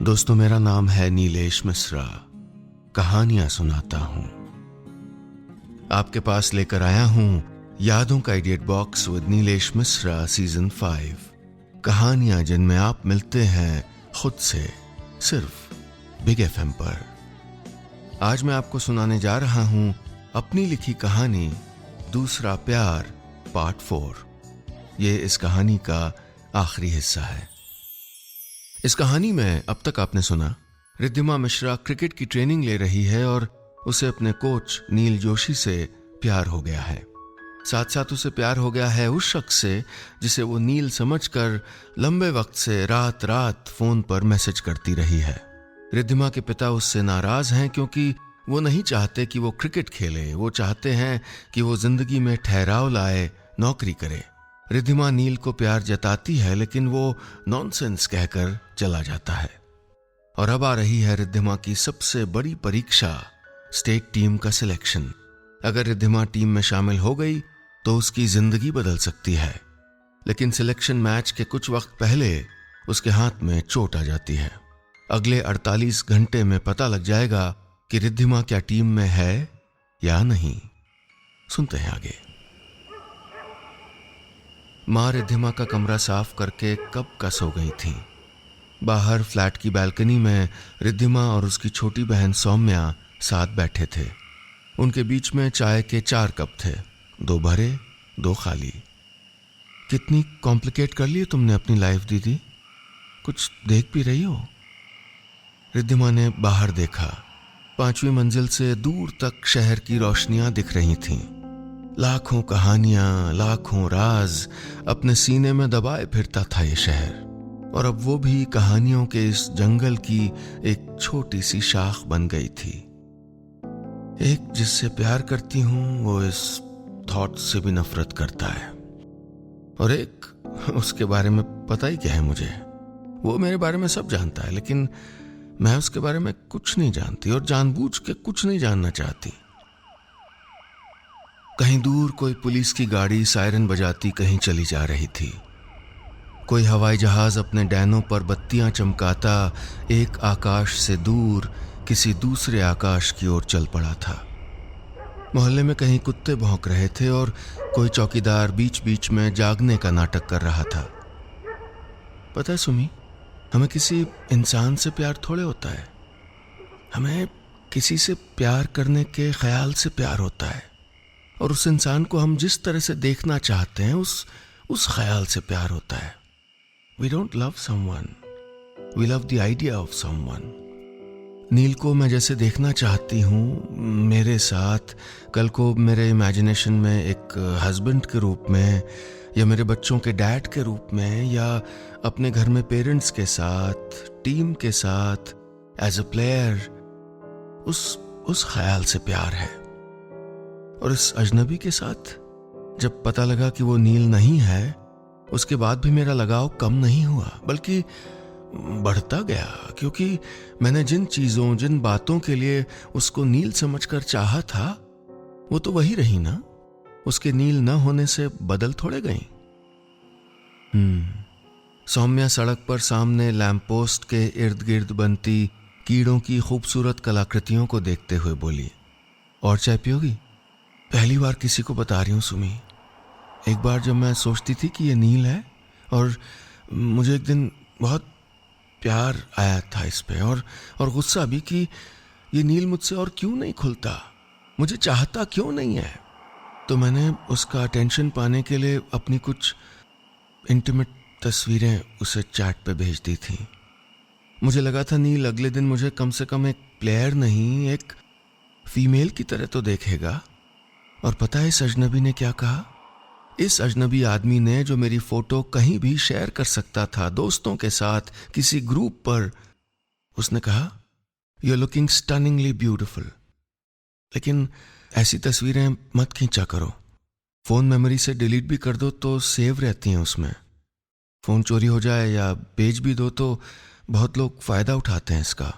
दोस्तों, मेरा नाम है नीलेश मिश्रा। कहानियां सुनाता हूं। आपके पास लेकर आया हूं यादों का idiot box with Nilesh Mishra season 5। कहानियां जिनमें आप मिलते हैं खुद से, सिर्फ बिग एफएम पर। आज मैं आपको सुनाने जा रहा हूं अपनी लिखी कहानी दूसरा प्यार पार्ट 4। ये इस कहानी का आखिरी हिस्सा है। इस कहानी में अब तक आपने सुना, रिद्धिमा मिश्रा क्रिकेट की ट्रेनिंग ले रही है और उसे अपने कोच नील जोशी से प्यार हो गया है। साथ साथ उसे प्यार हो गया है उस शख्स से जिसे वो नील समझकर लंबे वक्त से रात रात फोन पर मैसेज करती रही है। रिद्धिमा के पिता उससे नाराज हैं क्योंकि वो नहीं चाहते कि वो क्रिकेट खेले। वो चाहते हैं कि वो जिंदगी में ठहराव लाए, नौकरी करे। रिद्धिमा नील को प्यार जताती है लेकिन वो नॉनसेंस कहकर चला जाता है। और अब आ रही है रिद्धिमा की सबसे बड़ी परीक्षा, स्टेट टीम का सिलेक्शन। अगर रिद्धिमा टीम में शामिल हो गई तो उसकी जिंदगी बदल सकती है। लेकिन सिलेक्शन मैच के कुछ वक्त पहले उसके हाथ में चोट आ जाती है। अगले 48 घंटे में पता लग जाएगा कि रिद्धिमा क्या टीम में है या नहीं। सुनते हैं आगे। मां रिद्धिमा का कमरा साफ करके कब का सो गई थी। बाहर फ्लैट की बालकनी में रिद्धिमा और उसकी छोटी बहन सौम्या साथ बैठे थे। उनके बीच में चाय के 4 कप थे, 2 भरे 2 खाली। कितनी कॉम्प्लिकेट कर ली तुमने अपनी लाइफ दीदी, कुछ देख भी रही हो? रिद्धिमा ने बाहर देखा। 5वीं मंजिल से दूर तक शहर की रोशनियां दिख रही थीं। लाखों कहानियां, लाखों राज अपने सीने में दबाए फिरता था ये शहर। और अब वो भी कहानियों के इस जंगल की एक छोटी सी शाख बन गई थी। एक जिससे प्यार करती हूं वो इस थॉट से भी नफरत करता है, और एक उसके बारे में पता ही क्या है मुझे। वो मेरे बारे में सब जानता है लेकिन मैं उसके बारे में कुछ नहीं जानती और जानबूझ के कुछ नहीं जानना चाहती। कहीं दूर कोई पुलिस की गाड़ी सायरन बजाती कहीं चली जा रही थी। कोई हवाई जहाज अपने डैनों पर बत्तियां चमकाता एक आकाश से दूर किसी दूसरे आकाश की ओर चल पड़ा था। मोहल्ले में कहीं कुत्ते भौंक रहे थे और कोई चौकीदार बीच बीच में जागने का नाटक कर रहा था। पता है सुमी, हमें किसी इंसान से प्यार थोड़े होता है, हमें किसी से प्यार करने के ख्याल से प्यार होता है। और उस इंसान को हम जिस तरह से देखना चाहते हैं उस ख्याल से प्यार होता है। We don't love someone, we love the idea of someone. नील को मैं जैसे देखना चाहती हूँ मेरे साथ, कल को मेरे इमेजिनेशन में एक हस्बैंड के रूप में, या मेरे बच्चों के डैड के रूप में, या अपने घर में पेरेंट्स के साथ, टीम के साथ, एज अ प्लेयर, उस ख्याल से प्यार है। और इस अजनबी के साथ जब पता लगा कि वो नील नहीं है, उसके बाद भी मेरा लगाव कम नहीं हुआ बल्कि बढ़ता गया। क्योंकि मैंने जिन चीजों, जिन बातों के लिए उसको नील समझकर चाहा था वो तो वही रही ना। उसके नील न होने से बदल थोड़े गई। सौम्या सड़क पर सामने लैंप पोस्ट के इर्द गिर्द बनती कीड़ों की खूबसूरत कलाकृतियों को देखते हुए बोली, और चाय पियोगी? पहली बार किसी को बता रही हूं सुमी। एक बार जब मैं सोचती थी कि ये नील है, और मुझे एक दिन बहुत प्यार आया था इस पे, और गुस्सा भी कि ये नील मुझसे और क्यों नहीं खुलता, मुझे चाहता क्यों नहीं है। तो मैंने उसका अटेंशन पाने के लिए अपनी कुछ इंटीमेट तस्वीरें उसे चैट पे भेज दी थी। मुझे लगा था नील अगले दिन मुझे कम से कम एक प्लेयर नहीं, एक फीमेल की तरह तो देखेगा। और पता है इस अजनबी ने क्या कहा? इस अजनबी आदमी ने, जो मेरी फोटो कहीं भी शेयर कर सकता था दोस्तों के साथ किसी ग्रुप पर, उसने कहा, you are looking stunningly beautiful, लेकिन ऐसी तस्वीरें मत खींचा करो। फोन मेमोरी से डिलीट भी कर दो तो सेव रहती हैं उसमें। फोन चोरी हो जाए या बेच भी दो तो बहुत लोग फायदा उठाते हैं इसका।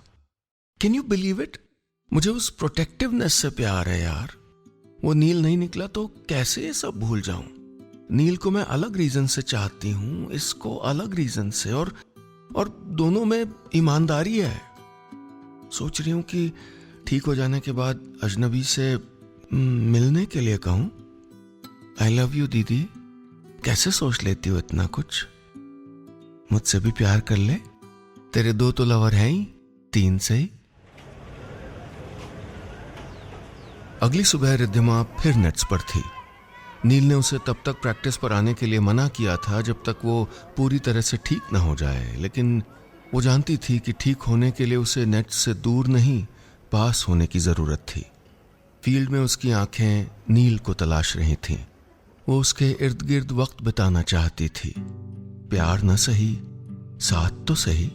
Can you believe it? मुझे उस प्रोटेक्टिवनेस से प्यार है यार। वो नील नहीं निकला तो कैसे ये सब भूल जाऊं? नील को मैं अलग रीजन से चाहती हूं, इसको अलग रीजन से, और और दोनों में ईमानदारी है। सोच रही हूं कि ठीक हो जाने के बाद अजनबी से मिलने के लिए कहूं, आई लव यू दीदी। कैसे सोच लेती हो इतना कुछ? मुझसे भी प्यार कर ले, तेरे 2 तो लवर हैं ही, 3 से ही। अगली सुबह रिद्धिमा फिर नेट्स पर थी। नील ने उसे तब तक प्रैक्टिस पर आने के लिए मना किया था जब तक वो पूरी तरह से ठीक न हो जाए, लेकिन वो जानती थी कि ठीक होने के लिए उसे नेट से दूर नहीं, पास होने की जरूरत थी। फील्ड में उसकी आंखें नील को तलाश रही थीं। वो उसके इर्द गिर्द वक्त बिताना चाहती थी, प्यार न सही, साथ तो सही।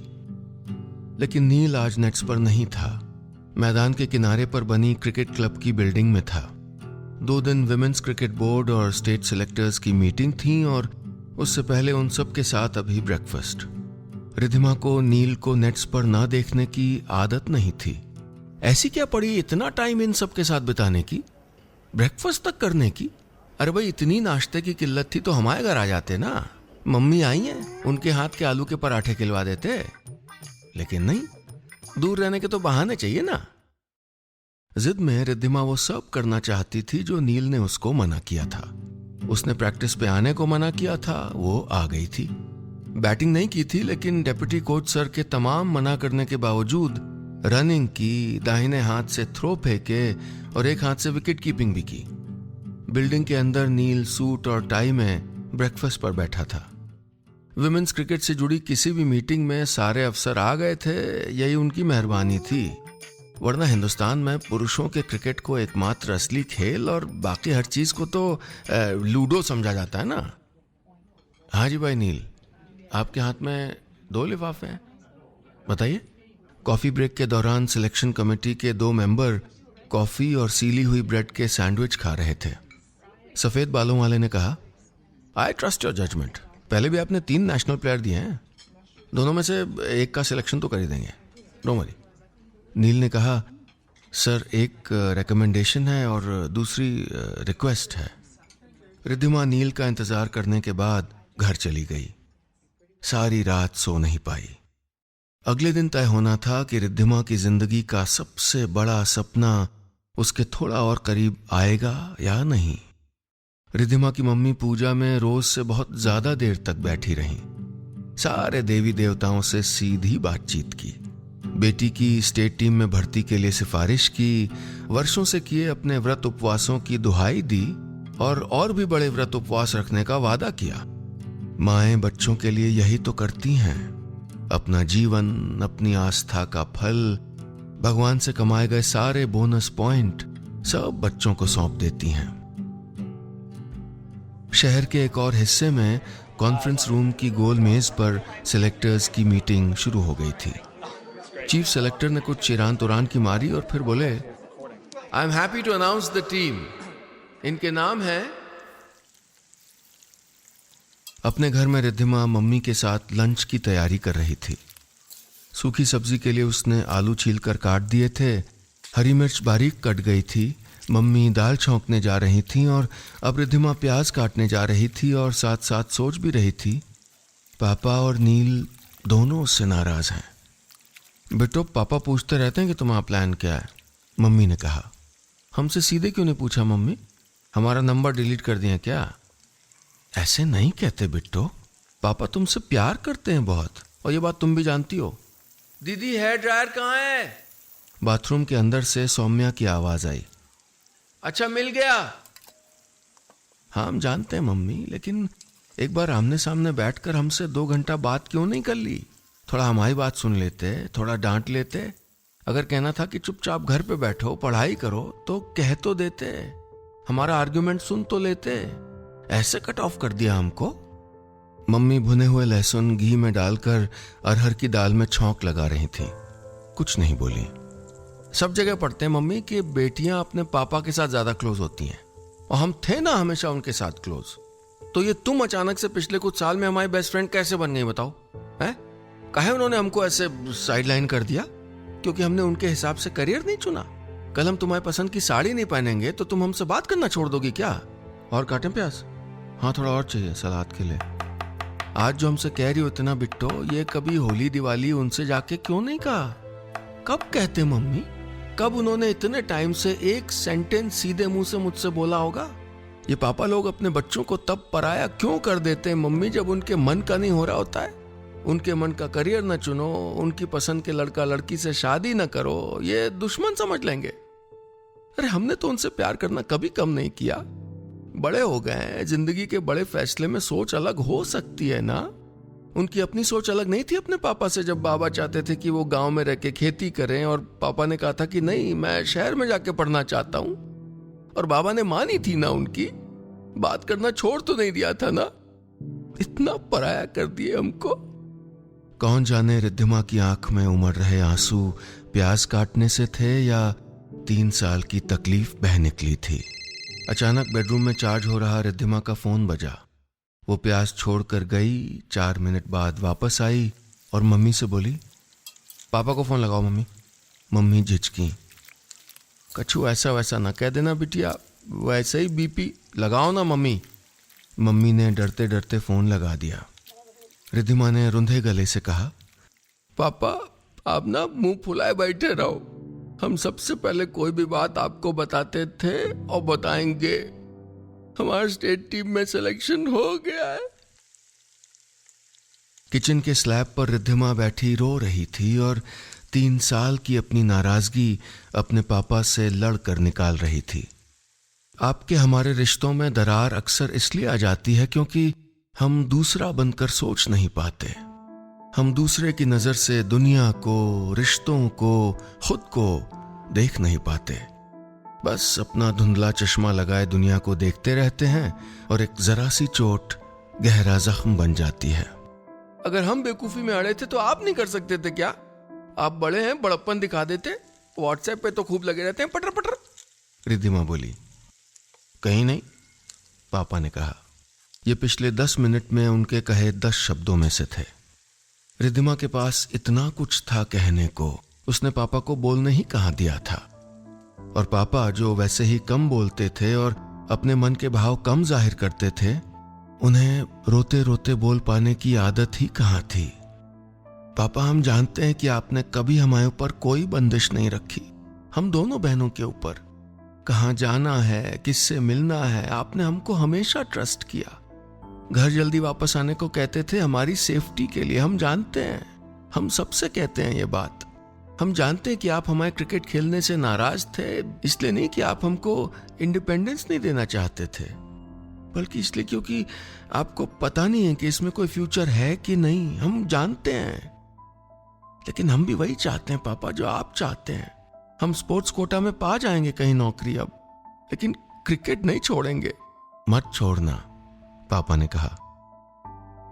लेकिन नील आज नेट्स पर नहीं था, मैदान के किनारे पर बनी क्रिकेट क्लब की बिल्डिंग में था। 2 दिन विमेंस क्रिकेट बोर्ड और स्टेट सिलेक्टर्स की मीटिंग थी और उससे पहले उन सब के साथ अभी ब्रेकफास्ट। रिद्धिमा को नील को नेट्स पर ना देखने की आदत नहीं थी। ऐसी क्या पड़ी इतना टाइम इन सब के साथ बिताने की, ब्रेकफास्ट तक करने की? अरे भाई, इतनी नाश्ते की किल्लत थी तो हमारे घर आ जाते ना, मम्मी आई हैं, उनके हाथ के आलू के पराठे खिलवा देते। लेकिन नहीं, दूर रहने के तो बहाने चाहिए ना। जिद में रिद्धिमा वो सब करना चाहती थी जो नील ने उसको मना किया था। उसने प्रैक्टिस पे आने को मना किया था, वो आ गई थी। बैटिंग नहीं की थी, लेकिन डेप्यूटी कोच सर के तमाम मना करने के बावजूद रनिंग की, दाहिने हाथ से थ्रो फेंके और एक हाथ से विकेट कीपिंग भी की। बिल्डिंग के अंदर नील सूट और टाई में ब्रेकफास्ट पर बैठा था। विमेंस क्रिकेट से जुड़ी किसी भी मीटिंग में सारे अफसर आ गए थे, यही उनकी मेहरबानी थी, वरना हिंदुस्तान में पुरुषों के क्रिकेट को एकमात्र असली खेल और बाकी हर चीज को तो लूडो समझा जाता है ना। हाँ जी भाई नील, आपके हाथ में 2 लिफाफे हैं, बताइए। कॉफी ब्रेक के दौरान सिलेक्शन कमेटी के 2 मेंबर कॉफी और सीली हुई ब्रेड के सैंडविच खा रहे थे। सफेद बालों वाले ने कहा, आई ट्रस्ट योर जजमेंट। पहले भी आपने 3 नेशनल प्लेयर दिए हैं, दोनों में से एक का सिलेक्शन तो कर ही देंगे, डोंट वरी। नील ने कहा, सर एक रिकमेंडेशन है और दूसरी रिक्वेस्ट है। रिद्धिमा नील का इंतजार करने के बाद घर चली गई। सारी रात सो नहीं पाई। अगले दिन तय होना था कि रिद्धिमा की जिंदगी का सबसे बड़ा सपना उसके थोड़ा और करीब आएगा या नहीं। रिद्धिमा की मम्मी पूजा में रोज से बहुत ज्यादा देर तक बैठी रहीं। सारे देवी देवताओं से सीधी बातचीत की, बेटी की स्टेट टीम में भर्ती के लिए सिफारिश की, वर्षों से किए अपने व्रत उपवासों की दुहाई दी और भी बड़े व्रत उपवास रखने का वादा किया। माएं बच्चों के लिए यही तो करती हैं, अपना जीवन, अपनी आस्था का फल, भगवान से कमाए गए सारे बोनस पॉइंट सब बच्चों को सौंप देती हैं। शहर के एक और हिस्से में कॉन्फ्रेंस रूम की गोल मेज पर सिलेक्टर्स की मीटिंग शुरू हो गई थी। चीफ सेलेक्टर ने कुछ चिरान तुरान की मारी और फिर बोले, I am happy to announce the team. इनके नाम है। अपने घर में रिद्धिमा मम्मी के साथ लंच की तैयारी कर रही थी। सूखी सब्जी के लिए उसने आलू छीलकर काट दिए थे, हरी मिर्च बारीक कट गई थी, मम्मी दाल छौंकने जा रही थी और अब रिद्धिमा प्याज काटने जा रही थी और साथ साथ सोच भी रही थी, पापा और नील दोनों उससे नाराज हैं। बेटो, पापा पूछते रहते हैं कि तुम्हारा प्लान क्या है, मम्मी ने कहा। हमसे सीधे क्यों नहीं पूछा मम्मी, हमारा नंबर डिलीट कर दिया क्या? ऐसे नहीं कहते बिट्टो, पापा तुमसे प्यार करते हैं बहुत, और ये बात तुम भी जानती हो। दीदी हेयर ड्रायर कहाँ है? बाथरूम के अंदर से सौम्या की आवाज आई। अच्छा मिल गया। हाँ हम जानते हैं मम्मी, लेकिन एक बार आमने सामने बैठकर हमसे 2 घंटा बात क्यों नहीं कर ली? थोड़ा हमारी बात सुन लेते, थोड़ा डांट लेते। अगर कहना था कि चुपचाप घर पे बैठो पढ़ाई करो तो कह तो देते, हमारा आर्ग्यूमेंट सुन तो लेते। ऐसे कट ऑफ कर दिया हमको। मम्मी भुने हुए लहसुन घी में डालकर अरहर की दाल में छौंक लगा रही थी, कुछ नहीं बोली। सब जगह पढ़ते हैं मम्मी कि बेटियां अपने पापा के साथ ज्यादा क्लोज होती हैं, और हम थे ना हमेशा उनके साथ क्लोज। तो ये तुम अचानक से पिछले कुछ साल में हमारी बेस्ट फ्रेंड कैसे बन गई बताओ? हैं? काहे उन्होंने हमको ऐसे साइडलाइन कर दिया? क्योंकि हमने उनके हिसाब से करियर नहीं चुना? कल हम तुम्हारी पसंद की साड़ी नहीं पहनेंगे तो तुम हमसे बात करना छोड़ दोगी क्या? और काटें प्याज? हाँ थोड़ा और चाहिए सलाद के लिए। आज जो हमसे कह रही हो इतना बिट्टो, ये कभी होली दिवाली उनसे जाके क्यों नहीं कहा? कब कहते मम्मी? कब उन्होंने इतने टाइम से एक सेंटेंस सीधे मुंह से मुझसे बोला होगा? ये पापा लोग अपने बच्चों को तब पराया क्यों कर देते हैं मम्मी, जब उनके मन का नहीं हो रहा होता है? उनके मन का करियर न चुनो, उनकी पसंद के लड़का लड़की से शादी न करो, ये दुश्मन समझ लेंगे। अरे हमने तो उनसे प्यार करना कभी कम नहीं किया। बड़े हो गए हैं, जिंदगी के बड़े फैसले में सोच अलग हो सकती है ना। उनकी अपनी सोच अलग नहीं थी अपने पापा से, जब बाबा चाहते थे कि वो गांव में रह के खेती करें और पापा ने कहा था कि नहीं, मैं शहर में जाके पढ़ना चाहता हूं, और बाबा ने मानी थी ना, उनकी बात करना छोड़ तो नहीं दिया था ना। इतना पराया कर दिए हमको। कौन जाने रिद्धिमा की आंख में उमड़ रहे आंसू प्यास काटने से थे या 3 साल की तकलीफ बह निकली थी। अचानक बेडरूम में चार्ज हो रहा रिद्धिमा का फोन बजा। वो प्यास छोड़कर गई, 4 मिनट बाद वापस आई और मम्मी से बोली, पापा को फोन लगाओ मम्मी। मम्मी झिझकी। कछु ऐसा वैसा ना कह देना बिटिया, वैसे ही बीपी लगाओ ना मम्मी। मम्मी ने डरते डरते फोन लगा दिया। रिद्धिमा ने रुंधे गले से कहा, पापा आप ना मुंह फुलाए बैठे रहो, हम सबसे पहले कोई भी बात आपको बताते थे और बताएंगे। हमारा स्टेट टीम में सिलेक्शन हो गया है। किचन के स्लैब पर रिद्धिमा बैठी रो रही थी और 3 साल की अपनी नाराजगी अपने पापा से लड़कर निकाल रही थी। आपके हमारे रिश्तों में दरार अक्सर इसलिए आ जाती है क्योंकि हम दूसरा बनकर सोच नहीं पाते। हम दूसरे की नजर से दुनिया को, रिश्तों को, खुद को देख नहीं पाते। बस अपना धुंधला चश्मा लगाए दुनिया को देखते रहते हैं और एक जरा सी चोट गहरा जख्म बन जाती है। अगर हम बेवकूफी में अड़े थे तो आप नहीं कर सकते थे क्या? आप बड़े हैं, बड़प्पन दिखा देते। व्हाट्सएप पे तो खूब लगे रहते हैं पटर पटर। रिद्धिमा बोली। कहीं नहीं, पापा ने कहा। ये पिछले 10 मिनट में उनके कहे 10 शब्दों में से थे। रिद्धिमा के पास इतना कुछ था कहने को, उसने पापा को बोलने ही कहाँ दिया था। और पापा जो वैसे ही कम बोलते थे और अपने मन के भाव कम जाहिर करते थे, उन्हें रोते रोते बोल पाने की आदत ही कहाँ थी। पापा हम जानते हैं कि आपने कभी हमारे ऊपर कोई बंदिश नहीं रखी, हम दोनों बहनों के ऊपर। कहाँ जाना है, किससे मिलना है, आपने हमको हमेशा ट्रस्ट किया। घर जल्दी वापस आने को कहते थे हमारी सेफ्टी के लिए। हम जानते हैं, हम सबसे कहते हैं ये बात। हम जानते हैं कि आप हमारे क्रिकेट खेलने से नाराज थे, इसलिए नहीं कि आप हमको इंडिपेंडेंस नहीं देना चाहते थे, बल्कि इसलिए क्योंकि आपको पता नहीं है कि इसमें कोई फ्यूचर है कि नहीं। हम जानते हैं, लेकिन हम भी वही चाहते हैं पापा जो आप चाहते हैं। हम स्पोर्ट्स कोटा में पा जाएंगे कहीं नौकरी अब, लेकिन क्रिकेट नहीं छोड़ेंगे। मत छोड़ना, पापा ने कहा।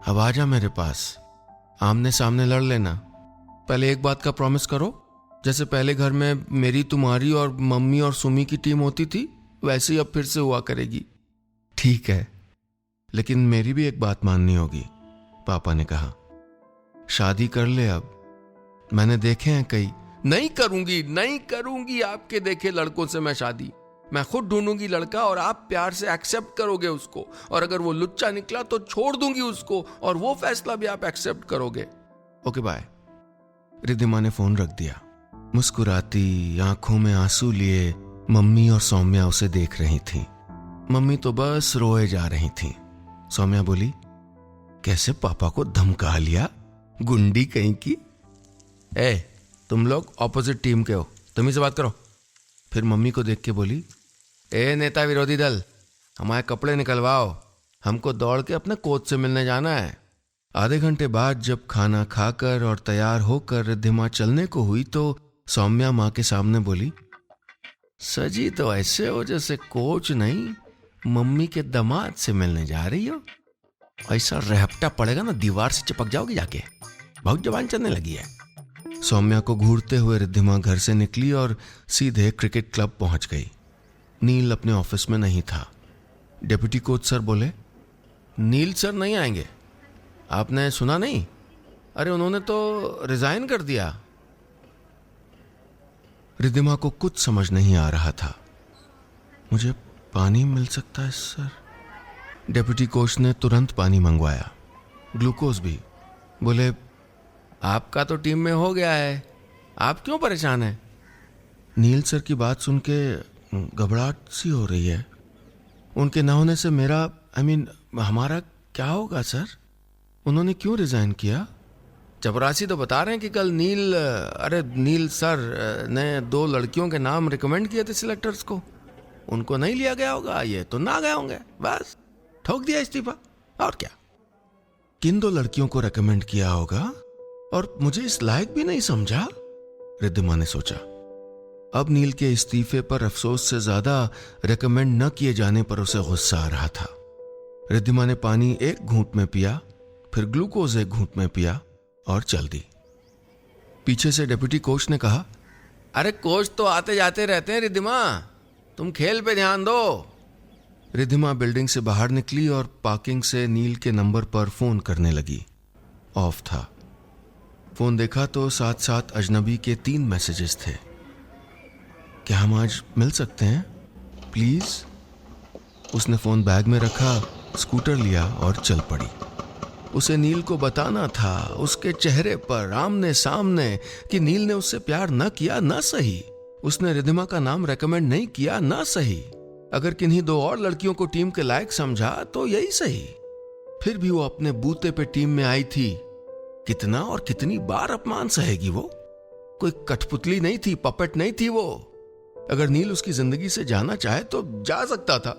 अब आ जा मेरे पास, आमने सामने लड़ लेना। पहले एक बात का प्रॉमिस करो, जैसे पहले घर में मेरी, तुम्हारी और मम्मी और सुमी की टीम होती थी, वैसे ही अब फिर से हुआ करेगी। ठीक है, लेकिन मेरी भी एक बात माननी होगी, पापा ने कहा। शादी कर ले अब, मैंने देखे हैं कई। नहीं करूंगी, नहीं करूंगी आपके देखे लड़कों से मैं शादी। मैं खुद ढूंढूंगी लड़का और आप प्यार से एक्सेप्ट करोगे उसको, और अगर वो लुच्चा निकला तो छोड़ दूंगी उसको, और वो फैसला भी आप एक्सेप्ट करोगे। Okay bye. रिद्धिमा ने फोन रख दिया। मुस्कुराती, आंखों में आंसू लिए मम्मी और सौम्या उसे देख रही थी। मम्मी तो बस रोए जा रही थी। सौम्या बोली, कैसे पापा को धमका लिया, गुंडी कहीं की। तुम लोग ऑपोजिट टीम के हो, तुम ही से बात करो। फिर मम्मी को देख के बोली, नेता विरोधी दल, हमारे कपड़े निकलवाओ, हमको दौड़ के अपने कोच से मिलने जाना है। आधे घंटे बाद जब खाना खाकर और तैयार होकर रिद्धिमा चलने को हुई तो सौम्या माँ के सामने बोली, सजी तो ऐसे हो जैसे कोच नहीं, मम्मी के दामाद से मिलने जा रही हो। ऐसा रहपटा पड़ेगा ना, दीवार से चिपक जाओगी जाके। बहुत जवान चलने लगी है। सौम्या को घूरते हुए रिद्धिमा घर से निकली और सीधे क्रिकेट क्लब पहुंच गई। नील अपने ऑफिस में नहीं था। डेप्यूटी कोच सर बोले, नील सर नहीं आएंगे, आपने सुना नहीं? अरे उन्होंने तो रिजाइन कर दिया। रिद्धिमा को कुछ समझ नहीं आ रहा था। मुझे पानी मिल सकता है सर? डेप्यूटी कोच ने तुरंत पानी मंगवाया। ग्लूकोज भी। बोले, आपका तो टीम में हो गया है, आप क्यों परेशान हैं? नील सर की बात सुन के घबराहट सी हो रही है। उनके ना होने से मेरा हमारा क्या होगा सर? उन्होंने क्यों रिजाइन किया? चपरासी तो बता रहे हैं कि कल नील सर ने 2 लड़कियों के नाम रिकमेंड किए थे सिलेक्टर्स को, उनको नहीं लिया गया होगा, ये तो ना गए होंगे, बस ठोक दिया इस्तीफा, और क्या। किन 2 लड़कियों को रिकमेंड किया होगा और मुझे इस लायक भी नहीं समझा? रिद्धिमा ने सोचा। अब नील के इस्तीफे पर अफसोस से ज्यादा रिकमेंड न किए जाने पर उसे गुस्सा आ रहा था। रिद्धिमा ने पानी एक घूंट में पिया, फिर ग्लूकोज एक घूंट में पिया और चल दी। पीछे से डिप्टी कोच ने कहा, अरे कोच तो आते जाते रहते हैं रिद्धिमा, तुम खेल पे ध्यान दो। रिद्धिमा बिल्डिंग से बाहर निकली और पार्किंग से नील के नंबर पर फोन करने लगी। ऑफ था। फोन देखा तो साथ साथ अजनबी के 3 मैसेजेस थे। क्या हम आज मिल सकते हैं प्लीज? उसने फोन बैग में रखा, स्कूटर लिया और चल पड़ी। उसे नील को बताना था उसके चेहरे पर आमने सामने कि नील ने उससे प्यार न किया न सही, उसने रिद्धिमा का नाम रेकमेंड नहीं किया न सही, अगर किन्हीं 2 और लड़कियों को टीम के लायक समझा तो यही सही। फिर भी वो अपने बूते पे टीम में आई थी। कितना और कितनी बार अपमान सहेगी वो? कोई कठपुतली नहीं थी, पपेट नहीं थी वो। अगर नील उसकी जिंदगी से जाना चाहे तो जा सकता था।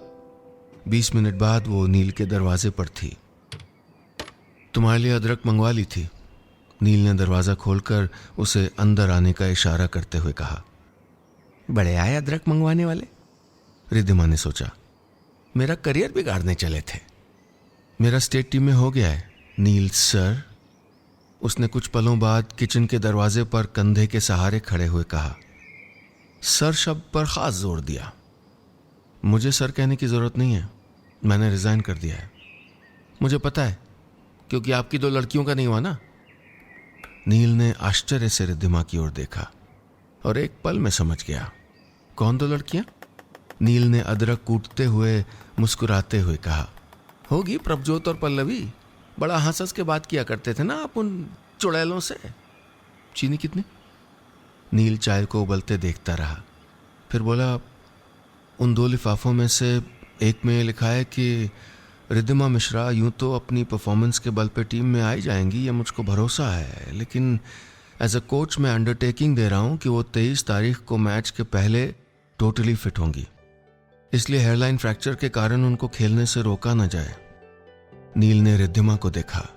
20 मिनट बाद वो नील के दरवाजे पर थी। तुम्हारे लिए अदरक मंगवा ली थी। नील ने दरवाजा खोलकर उसे अंदर आने का इशारा करते हुए कहा। बड़े आए अदरक मंगवाने वाले, रिद्धिमा ने सोचा। मेरा करियर बिगाड़ने चले थे। मेरा स्टेट टीम में हो गया है नील सर, उसने कुछ पलों बाद किचन के दरवाजे पर कंधे के सहारे खड़े हुए कहा। सर शब्द पर खास जोर दिया। मुझे सर कहने की जरूरत नहीं है, मैंने रिजाइन कर दिया है। मुझे पता है, क्योंकि आपकी 2 लड़कियों का नहीं हुआ ना। नील ने आश्चर्य से रिद्धिमा की ओर देखा और एक पल में समझ गया। कौन 2 लड़कियां? नील ने अदरक कूटते हुए मुस्कुराते हुए कहा। होगी प्रभजोत और पल्लवी, बड़ा हंस हंस के बात किया करते थे ना आप उन चुड़ैलों से। चीनी कितनी? नील चाय को उबलते देखता रहा, फिर बोला, उन 2 लिफाफों में से एक में लिखा है कि रिद्धिमा मिश्रा यूं तो अपनी परफॉर्मेंस के बल पे टीम में आई जाएंगी, ये मुझको भरोसा है, लेकिन एज अ कोच मैं अंडरटेकिंग दे रहा हूं कि वो 23 तारीख को मैच के पहले टोटली फिट होंगी, इसलिए हेयरलाइन फ्रैक्चर के कारण उनको खेलने से रोका न जाए। नील ने रिद्धिमा को देखा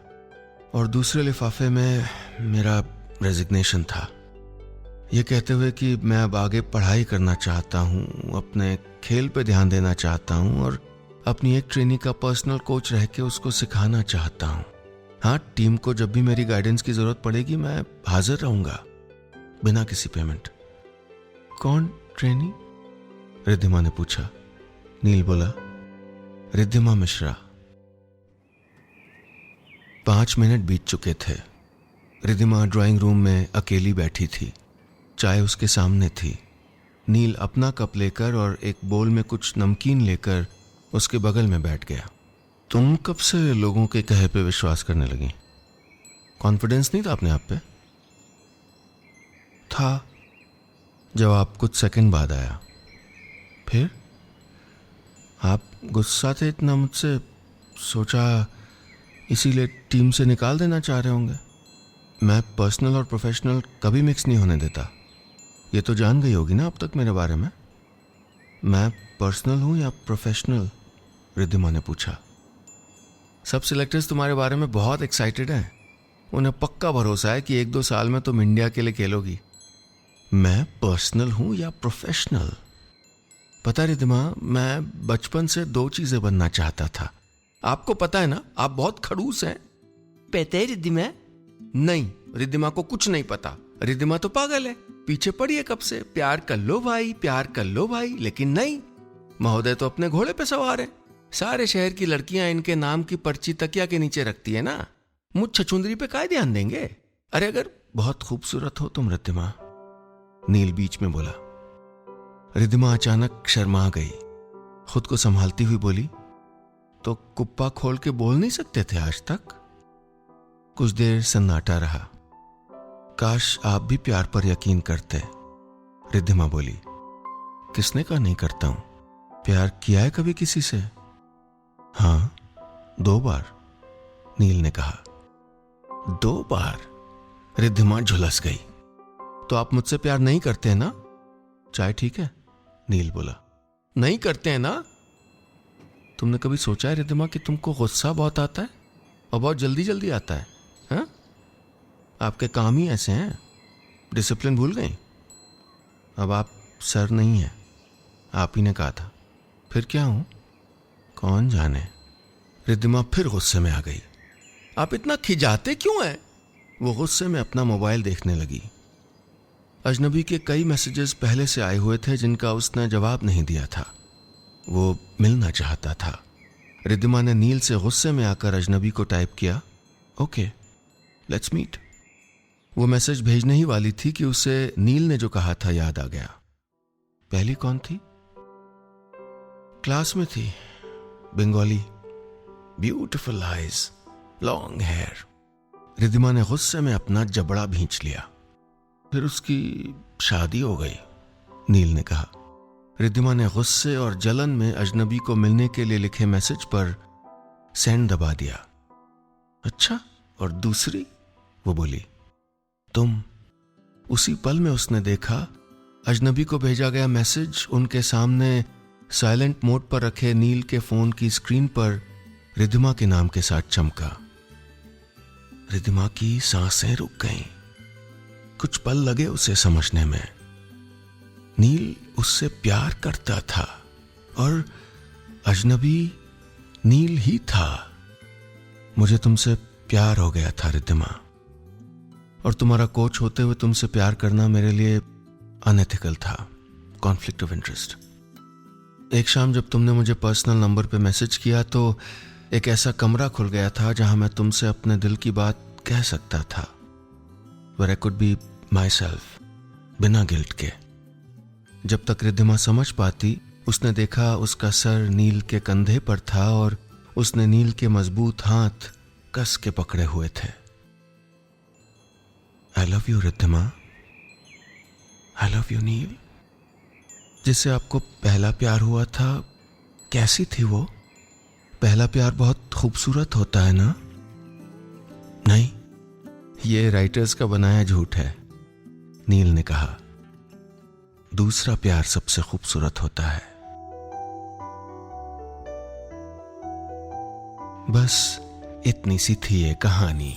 और दूसरे लिफाफे में मेरा रेजिग्नेशन था, ये कहते हुए कि मैं अब आगे पढ़ाई करना चाहता हूँ, अपने खेल पे ध्यान देना चाहता हूँ और अपनी एक ट्रेनी का पर्सनल कोच रह के उसको सिखाना चाहता हूँ। हाँ, टीम को जब भी मेरी गाइडेंस की जरूरत पड़ेगी मैं हाजिर रहूंगा, बिना किसी पेमेंट। कौन ट्रेनी? रिद्धिमा ने पूछा। नील बोला, रिद्धिमा मिश्रा। 5 मिनट बीत चुके थे। रिद्धिमा ड्राइंग रूम में अकेली बैठी थी। चाय उसके सामने थी। नील अपना कप लेकर और एक बोल में कुछ नमकीन लेकर उसके बगल में बैठ गया। तुम कब से लोगों के कहे पे विश्वास करने लगी? कॉन्फिडेंस नहीं था अपने आप पे? था, जवाब कुछ सेकंड बाद आया। फिर आप गुस्सा थे इतना मुझसे, सोचा इसीलिए टीम से निकाल देना चाह रहे होंगे। मैं पर्सनल और प्रोफेशनल कभी मिक्स नहीं होने देता, ये तो जान गई होगी ना अब तक मेरे बारे में। मैं पर्सनल हूं या प्रोफेशनल? रिद्धिमा ने पूछा। सब सिलेक्टर्स तुम्हारे बारे में बहुत एक्साइटेड हैं, उन्हें पक्का भरोसा है कि 1-2 साल में तुम इंडिया के लिए खेलोगी। मैं पर्सनल हूं या प्रोफेशनल? पता रिद्धिमा, मैं बचपन से 2 चीजें बनना चाहता था। आपको पता है ना, आप बहुत खड़ूस हैं। पता है रिद्धिमा? नहीं, रिद्धिमा को कुछ नहीं पता। रिद्धिमा तो पागल है, पीछे पड़ी है कब से, प्यार कर लो भाई, प्यार कर लो भाई, लेकिन नहीं, महोदय तो अपने घोड़े पे सवार है। सारे शहर की लड़कियां इनके नाम की पर्ची तकिया के नीचे रखती है ना, मुझ छछुंदरी पे काय ध्यान देंगे? अरे अगर बहुत खूबसूरत हो तुम रिद्धिमा, नील बीच में बोला। रिद्धिमा अचानक शर्मा गई, खुद को संभालती हुई बोली, तो कुप्पा खोल के बोल नहीं सकते थे आज तक? कुछ देर सन्नाटा रहा। काश आप भी प्यार पर यकीन करते, रिद्धिमा बोली। किसने कहा नहीं करता हूं? प्यार किया है कभी किसी से? हाँ, 2 बार, नील ने कहा। 2 बार? रिद्धिमा झुलस गई। तो आप मुझसे प्यार नहीं करते हैं ना? चाय ठीक है? नील बोला। नहीं करते हैं ना? तुमने कभी सोचा है रिद्धिमा कि तुमको गुस्सा बहुत आता है और बहुत जल्दी जल्दी आता है? हाँ? आपके काम ही ऐसे हैं। डिसिप्लिन भूल गई? अब आप सर नहीं है, आप ही ने कहा था। फिर क्या हूं? कौन जाने। रिद्धिमा फिर गुस्से में आ गई। आप इतना खिजाते क्यों हैं? वो गुस्से में अपना मोबाइल देखने लगी। अजनबी के कई मैसेजेस पहले से आए हुए थे जिनका उसने जवाब नहीं दिया था। वो मिलना चाहता था। रिद्धिमा ने नील से गुस्से में आकर अजनबी को टाइप किया, ओके लेट्स मीट। वो मैसेज भेजने ही वाली थी कि उसे नील ने जो कहा था याद आ गया। पहली कौन थी? क्लास में थी, Bengali, beautiful eyes, long hair. Riddhima ने गुस्से में अपना जबड़ा भींच लिया। फिर उसकी शादी हो गई, नील ने कहा। रिद्धिमा ने गुस्से और जलन में अजनबी को मिलने के लिए लिखे मैसेज पर सेंड दबा दिया। अच्छा, और दूसरी? वो बोली। तुम। उसी पल में उसने देखा अजनबी को भेजा गया मैसेज उनके सामने साइलेंट मोड पर रखे नील के फोन की स्क्रीन पर रिद्धिमा के नाम के साथ चमका। रिद्धिमा की सांसें रुक गईं। कुछ पल लगे उसे समझने में। नील उससे प्यार करता था और अजनबी नील ही था। मुझे तुमसे प्यार हो गया था रिद्धिमा, और तुम्हारा कोच होते हुए तुमसे प्यार करना मेरे लिए अनएथिकल था, कॉन्फ्लिक्ट ऑफ इंटरेस्ट। एक शाम जब तुमने मुझे पर्सनल नंबर पे मैसेज किया तो एक ऐसा कमरा खुल गया था जहां मैं तुमसे अपने दिल की बात कह सकता था, where I could be myself, बिना गिल्ट के। जब तक रिद्धिमा समझ पाती, उसने देखा उसका सर नील के कंधे पर था और उसने नील के मजबूत हाथ कस के पकड़े हुए थे। I love you Riddhima, I love you Neel. जिससे आपको पहला प्यार हुआ था, कैसी थी वो? पहला प्यार बहुत खूबसूरत होता है ना? नहीं, ये राइटर्स का बनाया झूठ है, नील ने कहा। दूसरा प्यार सबसे खूबसूरत होता है। बस इतनी सी थी ये कहानी।